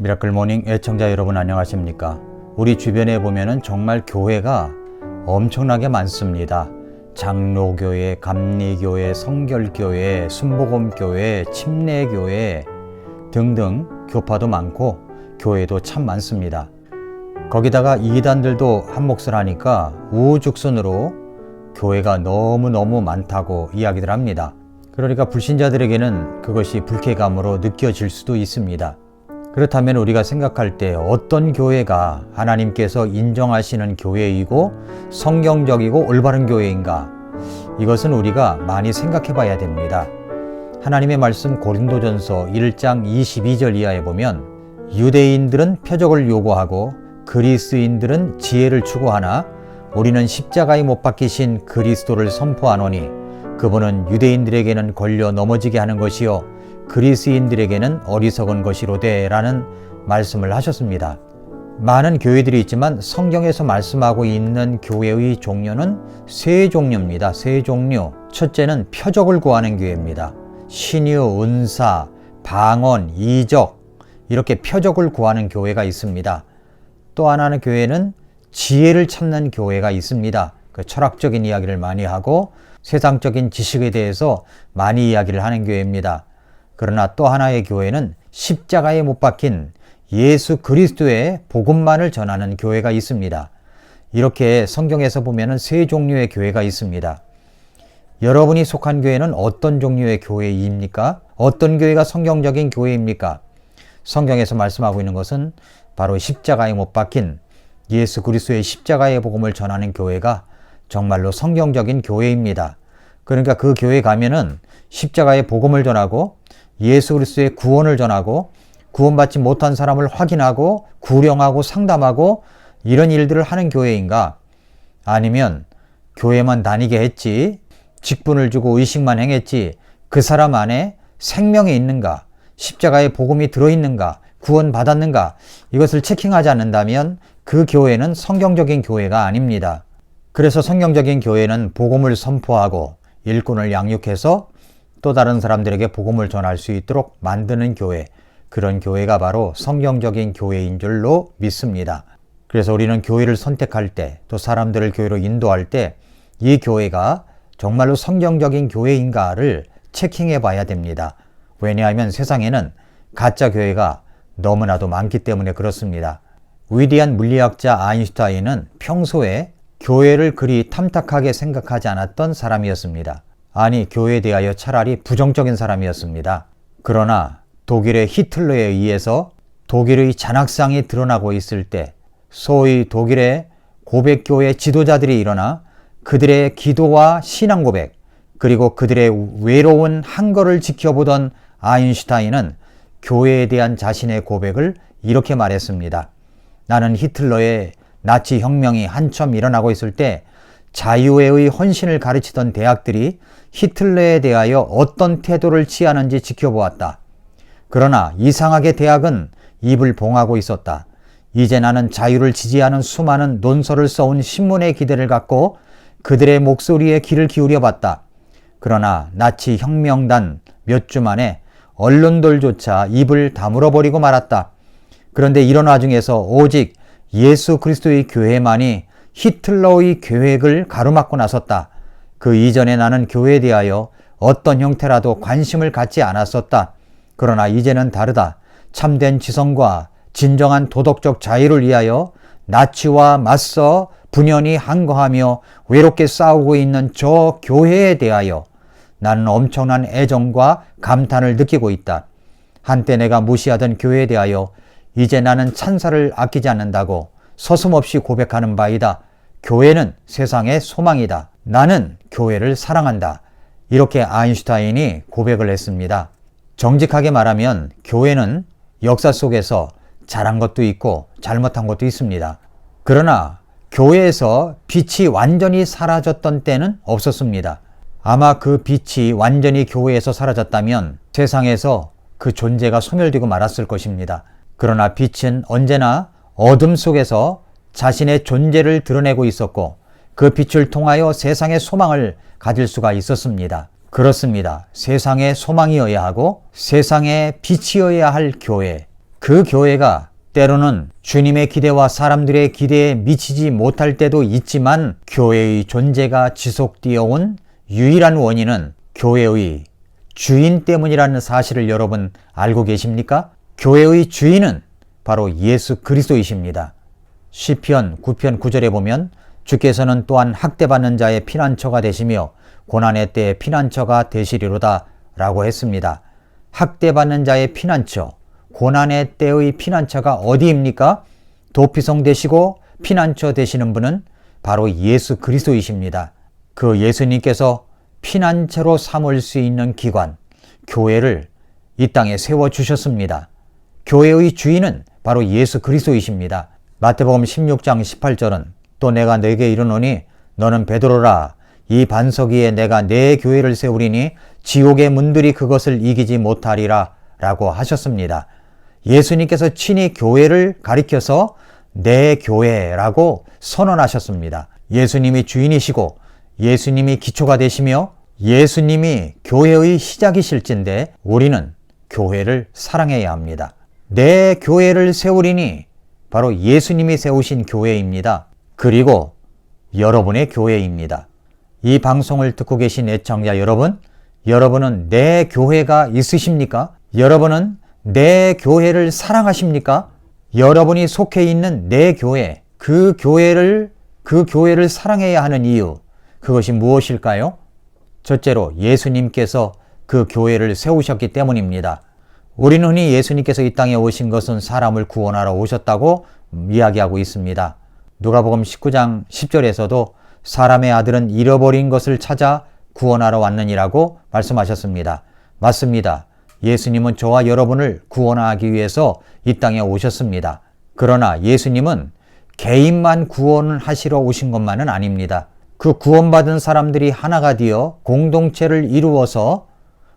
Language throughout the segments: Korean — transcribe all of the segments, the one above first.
미라클 모닝 애청자 여러분 안녕하십니까? 우리 주변에 보면은 정말 교회가 엄청나게 많습니다. 장로교회, 감리교회, 성결교회, 순복음교회, 침례교회 등등 교파도 많고 교회도 참 많습니다. 거기다가 이단들도 한 몫을 하니까 우후죽순으로 교회가 너무너무 많다고 이야기들 합니다. 그러니까 불신자들에게는 그것이 불쾌감으로 느껴질 수도 있습니다. 그렇다면 우리가 생각할 때 어떤 교회가 하나님께서 인정하시는 교회이고 성경적이고 올바른 교회인가? 이것은 우리가 많이 생각해 봐야 됩니다. 하나님의 말씀 고린도전서 1장 22절 이하에 보면 유대인들은 표적을 요구하고 그리스인들은 지혜를 추구하나 우리는 십자가에 못 박히신 그리스도를 선포하노니 그분은 유대인들에게는 걸려 넘어지게 하는 것이요 그리스인들에게는 어리석은 것이로되 라는 말씀을 하셨습니다. 많은 교회들이 있지만 성경에서 말씀하고 있는 교회의 종류는 세 종류입니다. 세 종류. 첫째는 표적을 구하는 교회입니다. 신유, 은사, 방언, 이적 이렇게 표적을 구하는 교회가 있습니다. 또 하나는 교회는 지혜를 찾는 교회가 있습니다. 그 철학적인 이야기를 많이 하고 세상적인 지식에 대해서 많이 이야기를 하는 교회입니다. 그러나 또 하나의 교회는 십자가에 못 박힌 예수 그리스도의 복음만을 전하는 교회가 있습니다. 이렇게 성경에서 보면 세 종류의 교회가 있습니다. 여러분이 속한 교회는 어떤 종류의 교회입니까? 어떤 교회가 성경적인 교회입니까? 성경에서 말씀하고 있는 것은 바로 십자가에 못 박힌 예수 그리스도의 십자가의 복음을 전하는 교회가 정말로 성경적인 교회입니다. 그러니까 그 교회 가면은 십자가의 복음을 전하고 예수 그리스도의 구원을 전하고 구원받지 못한 사람을 확인하고 구령하고 상담하고 이런 일들을 하는 교회인가? 아니면 교회만 다니게 했지 직분을 주고 의식만 행했지 그 사람 안에 생명이 있는가? 십자가의 복음이 들어있는가? 구원받았는가? 이것을 체킹하지 않는다면 그 교회는 성경적인 교회가 아닙니다. 그래서 성경적인 교회는 복음을 선포하고 일꾼을 양육해서 또 다른 사람들에게 복음을 전할 수 있도록 만드는 교회, 그런 교회가 바로 성경적인 교회인 줄로 믿습니다. 그래서 우리는 교회를 선택할 때, 또 사람들을 교회로 인도할 때 이 교회가 정말로 성경적인 교회인가를 체킹해 봐야 됩니다. 왜냐하면 세상에는 가짜 교회가 너무나도 많기 때문에 그렇습니다. 위대한 물리학자 아인슈타인은 평소에 교회를 그리 탐탁하게 생각하지 않았던 사람이었습니다. 아니, 교회에 대하여 차라리 부정적인 사람이었습니다. 그러나 독일의 히틀러에 의해서 독일의 잔악상이 드러나고 있을 때 소위 독일의 고백교회 지도자들이 일어나 그들의 기도와 신앙 고백 그리고 그들의 외로운 한거를 지켜보던 아인슈타인은 교회에 대한 자신의 고백을 이렇게 말했습니다. 나는 히틀러의 나치 혁명이 한참 일어나고 있을 때 자유의 헌신을 가르치던 대학들이 히틀러에 대하여 어떤 태도를 취하는지 지켜보았다. 그러나 이상하게 대학은 입을 봉하고 있었다. 이제 나는 자유를 지지하는 수많은 논설을 써온 신문의 기대를 갖고 그들의 목소리에 귀를 기울여 봤다. 그러나 나치 혁명단 몇 주 만에 언론들조차 입을 다물어 버리고 말았다. 그런데 이런 와중에서 오직 예수 그리스도의 교회만이 히틀러의 계획을 가로막고 나섰다. 그 이전에 나는 교회에 대하여 어떤 형태라도 관심을 갖지 않았었다. 그러나 이제는 다르다. 참된 지성과 진정한 도덕적 자유를 위하여 나치와 맞서 분연히 항거하며 외롭게 싸우고 있는 저 교회에 대하여 나는 엄청난 애정과 감탄을 느끼고 있다. 한때 내가 무시하던 교회에 대하여 이제 나는 찬사를 아끼지 않는다고 서슴없이 고백하는 바이다. 교회는 세상의 소망이다. 나는 교회를 사랑한다. 이렇게 아인슈타인이 고백을 했습니다. 정직하게 말하면 교회는 역사 속에서 잘한 것도 있고 잘못한 것도 있습니다. 그러나 교회에서 빛이 완전히 사라졌던 때는 없었습니다. 아마 그 빛이 완전히 교회에서 사라졌다면 세상에서 그 존재가 소멸되고 말았을 것입니다. 그러나 빛은 언제나 어둠 속에서 자신의 존재를 드러내고 있었고 그 빛을 통하여 세상의 소망을 가질 수가 있었습니다. 그렇습니다. 세상의 소망이어야 하고 세상의 빛이어야 할 교회, 그 교회가 때로는 주님의 기대와 사람들의 기대에 미치지 못할 때도 있지만 교회의 존재가 지속되어 온 유일한 원인은 교회의 주인 때문이라는 사실을 여러분 알고 계십니까? 교회의 주인은 바로 예수 그리스도이십니다. 시편 9편 9절에 보면 주께서는 또한 학대받는 자의 피난처가 되시며 고난의 때에 피난처가 되시리로다 라고 했습니다. 학대받는 자의 피난처, 고난의 때의 피난처가 어디입니까? 도피성 되시고 피난처 되시는 분은 바로 예수 그리스도이십니다. 그 예수님께서 피난처로 삼을 수 있는 기관, 교회를 이 땅에 세워주셨습니다. 교회의 주인은 바로 예수 그리스도이십니다. 마태복음 16장 18절은 또 내가 네게 이르노니 너는 베드로라 이 반석 위에 내가 내 교회를 세우리니 지옥의 문들이 그것을 이기지 못하리라 라고 하셨습니다. 예수님께서 친히 교회를 가리켜서 내 교회라고 선언하셨습니다. 예수님이 주인이시고 예수님이 기초가 되시며 예수님이 교회의 시작이실진데 우리는 교회를 사랑해야 합니다. 내 교회를 세우리니 바로 예수님이 세우신 교회입니다. 그리고 여러분의 교회입니다. 이 방송을 듣고 계신 애청자 여러분, 여러분은 내 교회가 있으십니까? 여러분은 내 교회를 사랑하십니까? 여러분이 속해 있는 내 교회, 그 교회를 사랑해야 하는 이유, 그것이 무엇일까요? 첫째로 예수님께서 그 교회를 세우셨기 때문입니다. 우리는 흔히 예수님께서 이 땅에 오신 것은 사람을 구원하러 오셨다고 이야기하고 있습니다. 누가복음 19장 10절에서도 사람의 아들은 잃어버린 것을 찾아 구원하러 왔느니라고 말씀하셨습니다. 맞습니다. 예수님은 저와 여러분을 구원하기 위해서 이 땅에 오셨습니다. 그러나 예수님은 개인만 구원하시러 오신 것만은 아닙니다. 그 구원받은 사람들이 하나가 되어 공동체를 이루어서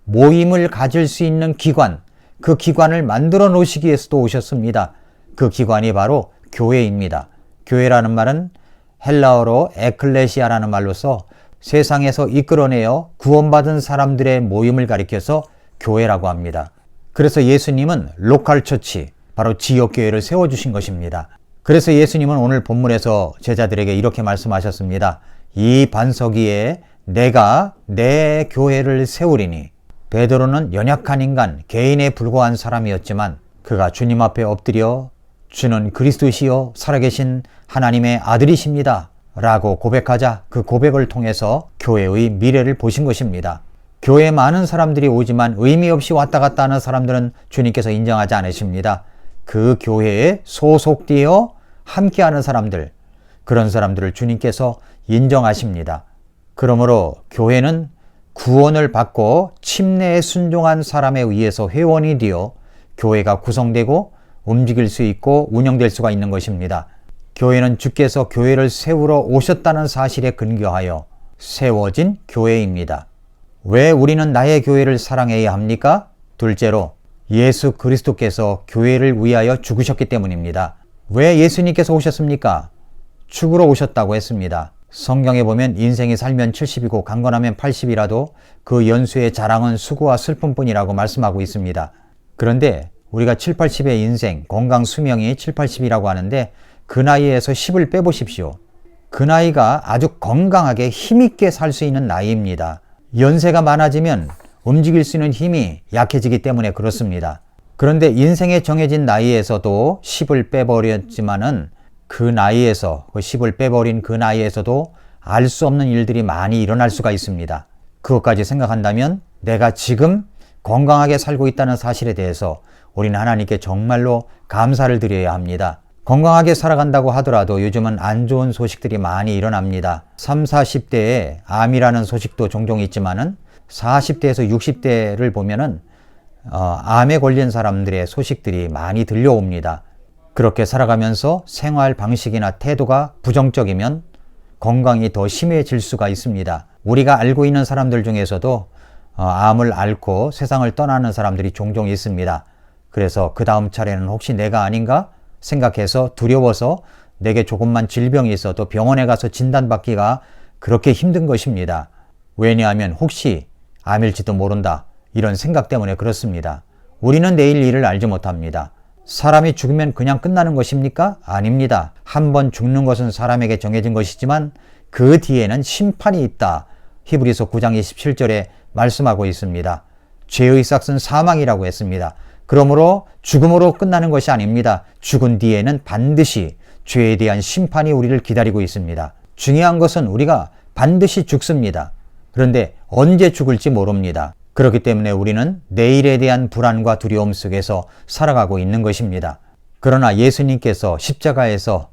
모임을 가질 수 있는 기관, 그 기관을 만들어 놓으시기 위해서도 오셨습니다. 그 기관이 바로 교회입니다. 교회라는 말은 헬라어로 에클레시아라는 말로서 세상에서 이끌어내어 구원받은 사람들의 모임을 가리켜서 교회라고 합니다. 그래서 예수님은 로컬 처치, 바로 지역교회를 세워주신 것입니다. 그래서 예수님은 오늘 본문에서 제자들에게 이렇게 말씀하셨습니다. 이 반석 위에 내가 내 교회를 세우리니. 베드로는 연약한 인간, 개인에 불과한 사람이었지만 그가 주님 앞에 엎드려 주는 그리스도시요 살아계신 하나님의 아들이십니다 라고 고백하자 그 고백을 통해서 교회의 미래를 보신 것입니다. 교회에 많은 사람들이 오지만 의미 없이 왔다 갔다 하는 사람들은 주님께서 인정하지 않으십니다. 그 교회에 소속되어 함께하는 사람들, 그런 사람들을 주님께서 인정하십니다. 그러므로 교회는 구원을 받고 침례에 순종한 사람에 의해서 회원이 되어 교회가 구성되고 움직일 수 있고 운영될 수가 있는 것입니다. 교회는 주께서 교회를 세우러 오셨다는 사실에 근거하여 세워진 교회입니다. 왜 우리는 나의 교회를 사랑해야 합니까? 둘째로 예수 그리스도께서 교회를 위하여 죽으셨기 때문입니다. 왜 예수님께서 오셨습니까? 죽으러 오셨다고 했습니다. 성경에 보면 인생이 살면 70이고 강건하면 80이라도 그 연수의 자랑은 수고와 슬픔뿐이라고 말씀하고 있습니다. 그런데 우리가 7, 80의 인생, 건강 수명이 7, 80이라고 하는데 그 나이에서 10을 빼보십시오. 그 나이가 아주 건강하게 힘있게 살 수 있는 나이입니다. 연세가 많아지면 움직일 수 있는 힘이 약해지기 때문에 그렇습니다. 그런데 인생에 정해진 나이에서도 10을 빼버렸지만은 그 나이에서, 그 10을 빼버린 그 나이에서도 알 수 없는 일들이 많이 일어날 수가 있습니다. 그것까지 생각한다면 내가 지금 건강하게 살고 있다는 사실에 대해서 우리는 하나님께 정말로 감사를 드려야 합니다. 건강하게 살아간다고 하더라도 요즘은 안 좋은 소식들이 많이 일어납니다. 30, 40대에 암이라는 소식도 종종 있지만은 40대에서 60대를 보면은 암에 걸린 사람들의 소식들이 많이 들려옵니다. 그렇게 살아가면서 생활 방식이나 태도가 부정적이면 건강이 더 심해질 수가 있습니다. 우리가 알고 있는 사람들 중에서도 암을 앓고 세상을 떠나는 사람들이 종종 있습니다. 그래서 그 다음 차례는 혹시 내가 아닌가 생각해서 두려워서 내게 조금만 질병이 있어도 병원에 가서 진단받기가 그렇게 힘든 것입니다. 왜냐하면 혹시 암일지도 모른다 이런 생각 때문에 그렇습니다. 우리는 내일 일을 알지 못합니다. 사람이 죽으면 그냥 끝나는 것입니까? 아닙니다. 한 번 죽는 것은 사람에게 정해진 것이지만 그 뒤에는 심판이 있다. 히브리서 9장 27절에 말씀하고 있습니다. 죄의 삭은 사망이라고 했습니다. 그러므로 죽음으로 끝나는 것이 아닙니다. 죽은 뒤에는 반드시 죄에 대한 심판이 우리를 기다리고 있습니다. 중요한 것은 우리가 반드시 죽습니다. 그런데 언제 죽을지 모릅니다. 그렇기 때문에 우리는 내일에 대한 불안과 두려움 속에서 살아가고 있는 것입니다. 그러나 예수님께서 십자가에서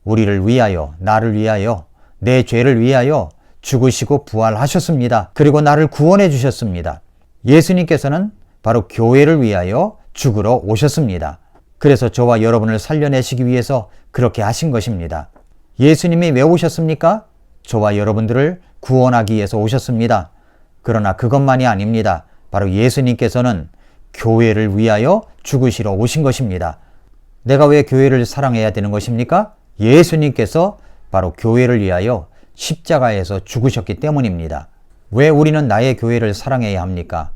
우리를 위하여, 나를 위하여, 내 죄를 위하여 죽으시고 부활하셨습니다. 그리고 나를 구원해 주셨습니다. 예수님께서는 바로 교회를 위하여 죽으러 오셨습니다. 그래서 저와 여러분을 살려내시기 위해서 그렇게 하신 것입니다. 예수님이 왜 오셨습니까? 저와 여러분들을 구원하기 위해서 오셨습니다. 그러나 그것만이 아닙니다. 바로 예수님께서는 교회를 위하여 죽으시러 오신 것입니다. 내가 왜 교회를 사랑해야 되는 것입니까? 예수님께서 바로 교회를 위하여 십자가에서 죽으셨기 때문입니다. 왜 우리는 나의 교회를 사랑해야 합니까?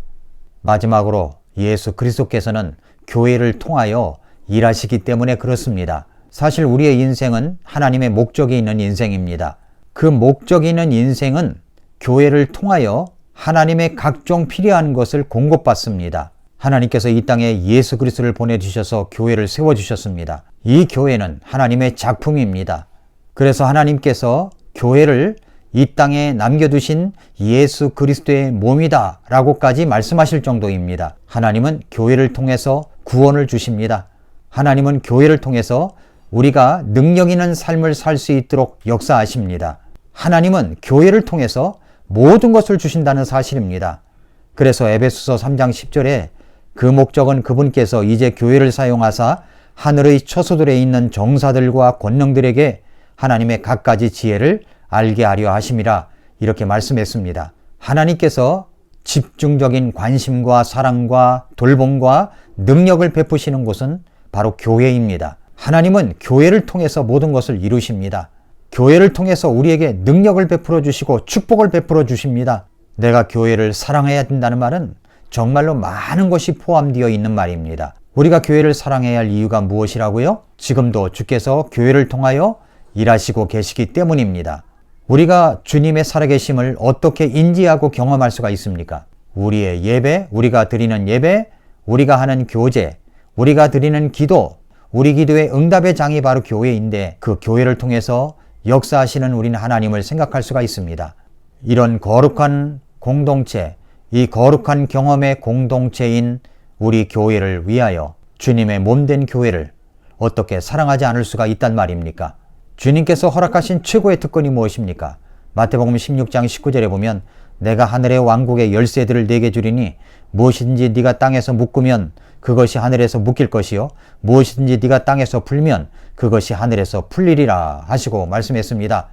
마지막으로 예수 그리스도께서는 교회를 통하여 일하시기 때문에 그렇습니다. 사실 우리의 인생은 하나님의 목적이 있는 인생입니다. 그 목적이 있는 인생은 교회를 통하여 하나님의 각종 필요한 것을 공급받습니다. 하나님께서 이 땅에 예수 그리스도를 보내주셔서 교회를 세워주셨습니다. 이 교회는 하나님의 작품입니다. 그래서 하나님께서 교회를 이 땅에 남겨두신 예수 그리스도의 몸이다 라고까지 말씀하실 정도입니다. 하나님은 교회를 통해서 구원을 주십니다. 하나님은 교회를 통해서 우리가 능력 있는 삶을 살 수 있도록 역사하십니다. 하나님은 교회를 통해서 모든 것을 주신다는 사실입니다. 그래서 에베소서 3장 10절에 그 목적은 그분께서 이제 교회를 사용하사 하늘의 처소들에 있는 정사들과 권능들에게 하나님의 갖가지 지혜를 알게 하려 하심이라 이렇게 말씀했습니다. 하나님께서 집중적인 관심과 사랑과 돌봄과 능력을 베푸시는 곳은 바로 교회입니다. 하나님은 교회를 통해서 모든 것을 이루십니다. 교회를 통해서 우리에게 능력을 베풀어 주시고 축복을 베풀어 주십니다. 내가 교회를 사랑해야 된다는 말은 정말로 많은 것이 포함되어 있는 말입니다. 우리가 교회를 사랑해야 할 이유가 무엇이라고요? 지금도 주께서 교회를 통하여 일하시고 계시기 때문입니다. 우리가 주님의 살아계심을 어떻게 인지하고 경험할 수가 있습니까? 우리의 예배, 우리가 드리는 예배, 우리가 하는 교제, 우리가 드리는 기도, 우리 기도의 응답의 장이 바로 교회인데 그 교회를 통해서 역사하시는 우리는 하나님을 생각할 수가 있습니다. 이런 거룩한 공동체, 이 거룩한 경험의 공동체인 우리 교회를 위하여 주님의 몸된 교회를 어떻게 사랑하지 않을 수가 있단 말입니까? 주님께서 허락하신 최고의 특권이 무엇입니까? 마태복음 16장 19절에 보면 내가 하늘의 왕국의 열쇠들을 네게 주리니 무엇이든지 네가 땅에서 묶으면 그것이 하늘에서 묶일 것이요 무엇이든지 네가 땅에서 풀면 그것이 하늘에서 풀리리라 하시고 말씀했습니다.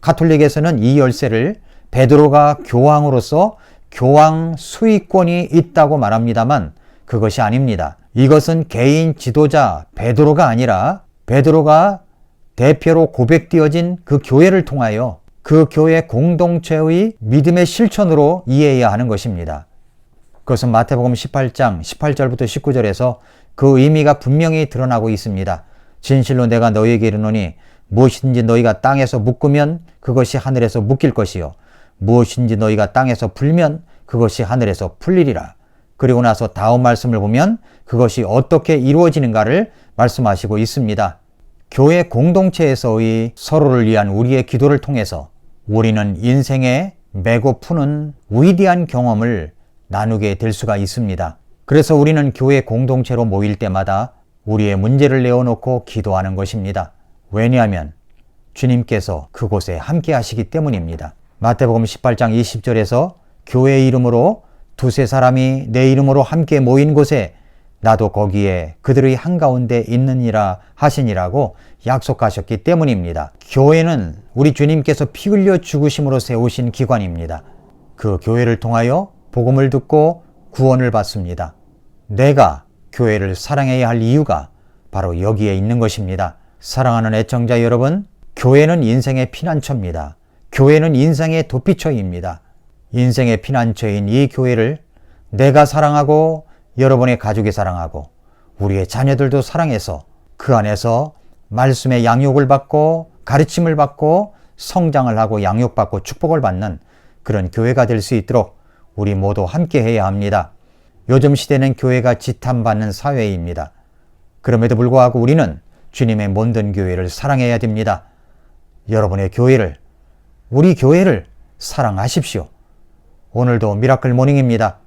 가톨릭에서는 이 열쇠를 베드로가 교황으로서 교황 수의권이 있다고 말합니다만 그것이 아닙니다. 이것은 개인 지도자 베드로가 아니라 베드로가 대표로 고백되어진 그 교회를 통하여 그 교회 공동체의 믿음의 실천으로 이해해야 하는 것입니다. 그것은 마태복음 18장 18절부터 19절에서 그 의미가 분명히 드러나고 있습니다. 진실로 내가 너희에게 이르노니 무엇이든지 너희가 땅에서 묶으면 그것이 하늘에서 묶일 것이요 무엇인지 너희가 땅에서 풀면 그것이 하늘에서 풀리리라. 그리고 나서 다음 말씀을 보면 그것이 어떻게 이루어지는가를 말씀하시고 있습니다. 교회 공동체에서의 서로를 위한 우리의 기도를 통해서 우리는 인생에 메고 푸는 위대한 경험을 나누게 될 수가 있습니다. 그래서 우리는 교회 공동체로 모일 때마다 우리의 문제를 내어놓고 기도하는 것입니다. 왜냐하면 주님께서 그곳에 함께 하시기 때문입니다. 마태복음 18장 20절에서 교회 이름으로 두세 사람이 내 이름으로 함께 모인 곳에 나도 거기에 그들의 한가운데 있느니라 하시니라고 약속하셨기 때문입니다. 교회는 우리 주님께서 피 흘려 죽으심으로 세우신 기관입니다. 그 교회를 통하여 복음을 듣고 구원을 받습니다. 내가 교회를 사랑해야 할 이유가 바로 여기에 있는 것입니다. 사랑하는 애청자 여러분, 교회는 인생의 피난처입니다. 교회는 인생의 도피처입니다. 인생의 피난처인 이 교회를 내가 사랑하고 여러분의 가족이 사랑하고 우리의 자녀들도 사랑해서 그 안에서 말씀의 양육을 받고 가르침을 받고 성장을 하고 양육받고 축복을 받는 그런 교회가 될 수 있도록 우리 모두 함께 해야 합니다. 요즘 시대는 교회가 지탄받는 사회입니다. 그럼에도 불구하고 우리는 주님의 몸된 교회를 사랑해야 됩니다. 여러분의 교회를, 우리 교회를 사랑하십시오. 오늘도 미라클 모닝입니다.